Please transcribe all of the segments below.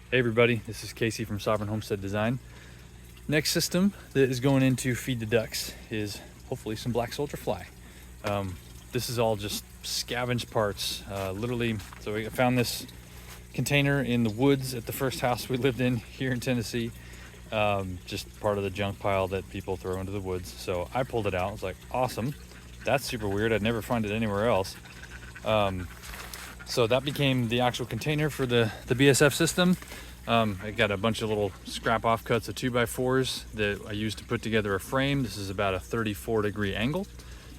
Hey everybody, this is Casey from Homestead Design. Next system that is going in to feed the ducks is hopefully some black soldier fly. This is all just scavenged parts, literally. So I found this container in the woods at the first house we lived in here in Tennessee. Just part of the junk pile that people throw into the woods. So I pulled it out. I was like, awesome. That's super weird. I'd never find it anywhere else. So that became the actual container for the BSF system. I got a bunch of little scrap offcuts of 2x4s that I used to put together a frame. This is about a 34-degree angle,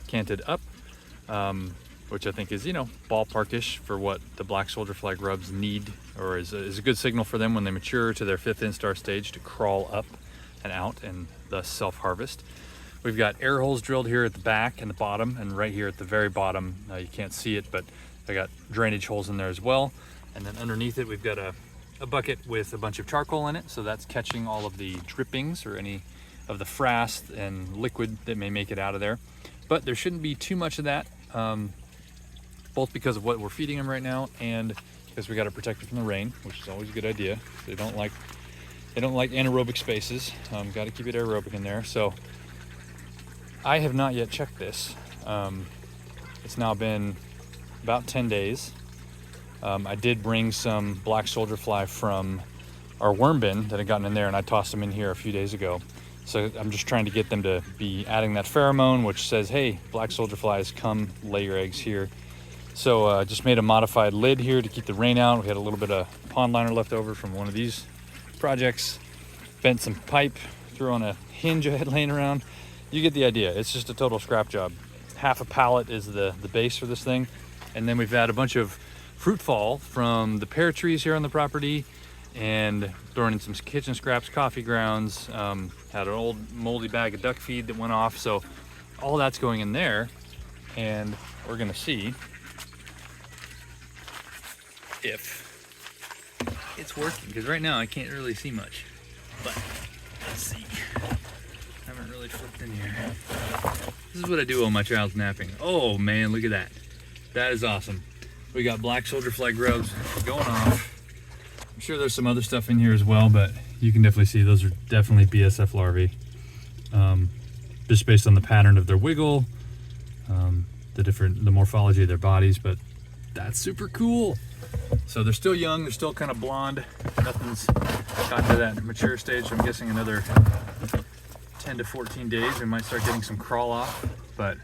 canted up, which I think is, ballparkish for what the black soldier fly grubs need, or is a good signal for them when they mature to their 5th instar stage to crawl up and out and thus self-harvest. We've got air holes drilled here at the back and the bottom, and right here at the very bottom. You can't see it, but I got drainage holes in there as well. And then underneath it, we've got a bucket with a bunch of charcoal in it. So that's catching all of the drippings or any of the frass and liquid that may make it out of there. But there shouldn't be too much of that, both because of what we're feeding them right now and because we got to protect them from the rain, which is always a good idea. They don't like anaerobic spaces. Got to keep it aerobic in there. So I have not yet checked this. It's now been about 10 days. I did bring some black soldier fly from our worm bin that had gotten in there, and I tossed them in here a few days ago. So I'm just trying to get them to be adding that pheromone, which says, hey, black soldier flies, come lay your eggs here. So just made a modified lid here to keep the rain out. We had a little bit of pond liner left over from one of these projects. Bent some pipe, threw on a hinge I had laying around. You get the idea. It's just a total scrap job. Half a pallet is the base for this thing. And then we've had a bunch of fruit fall from the pear trees here on the property, and throwing in some kitchen scraps, coffee grounds, had an old moldy bag of duck feed that went off. So all that's going in there, and we're gonna see if it's working, because right now I can't really see much, but let's see. I haven't really flipped in here. This is what I do while my child's napping. Oh man, look at that. That is awesome. We got black soldier fly grubs going off. I'm sure there's some other stuff in here as well, but you can definitely see those are definitely BSF larvae. Just based on the pattern of their wiggle, the morphology of their bodies, but that's super cool. So they're still young, they're still kind of blonde. Nothing's gotten to that mature stage. So I'm guessing another 10 to 14 days we might start getting some crawl off, but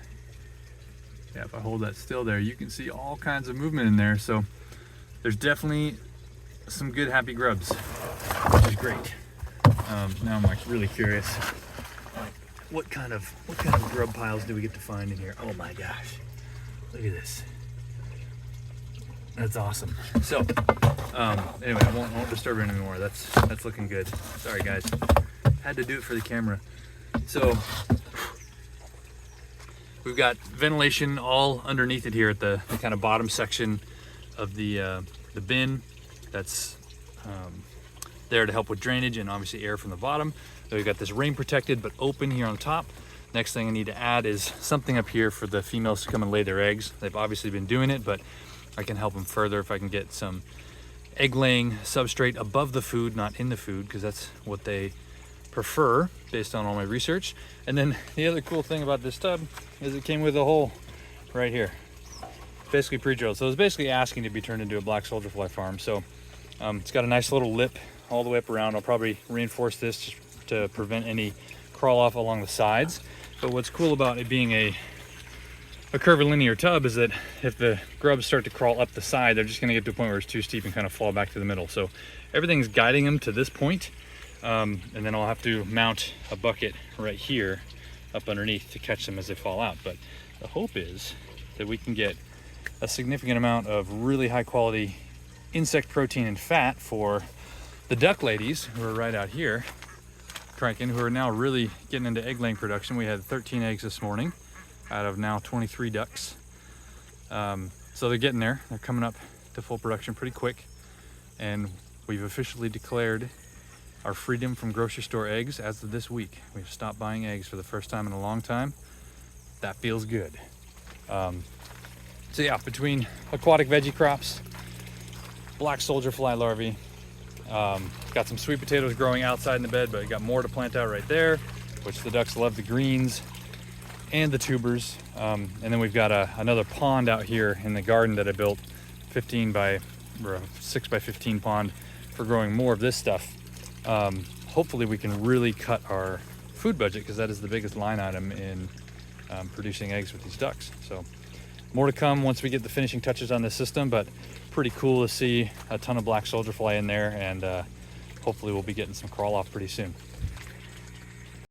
yeah, if I hold that still there, you can see all kinds of movement in there. So there's definitely some good happy grubs, which is great. Now I'm like really curious, like what kind of grub piles do we get to find in here? Oh my gosh, look at this. That's awesome. So anyway, I won't disturb it anymore. That's looking good. Sorry guys, had to do it for the camera. So we've got ventilation all underneath it here at the kind of bottom section of the bin. That's there to help with drainage and obviously air from the bottom. So we've got this rain protected but open here on top. Next thing I need to add is something up here for the females to come and lay their eggs. They've obviously been doing it, but I can help them further if I can get some egg laying substrate above the food, not in the food, because that's what they prefer based on all my research. And then the other cool thing about this tub is it came with a hole right here, basically pre-drilled. So it's basically asking to be turned into a black soldier fly farm. So it's got a nice little lip all the way up around. I'll probably reinforce this just to prevent any crawl off along the sides. But what's cool about it being a curvilinear tub is that if the grubs start to crawl up the side, they're just going to get to a point where it's too steep and kind of fall back to the middle. So everything's guiding them to this point. And then I'll have to mount a bucket right here up underneath to catch them as they fall out. But the hope is that we can get a significant amount of really high quality insect protein and fat for the duck ladies who are right out here cranking, who are now really getting into egg laying production. We had 13 eggs this morning out of now 23 ducks. So they're getting there. They're coming up to full production pretty quick. And we've officially declared our freedom from grocery store eggs as of this week. We've stopped buying eggs for the first time in a long time. That feels good. So yeah, between aquatic veggie crops, black soldier fly larvae, Got some sweet potatoes growing outside in the bed, but we got more to plant out right there, which the ducks love the greens and the tubers. And then we've got another pond out here in the garden that I built, 6 by 15 pond for growing more of this stuff. Hopefully we can really cut our food budget, because that is the biggest line item in producing eggs with these ducks. So more to come once we get the finishing touches on this system, but pretty cool to see a ton of black soldier fly in there, and hopefully we'll be getting some crawl off pretty soon.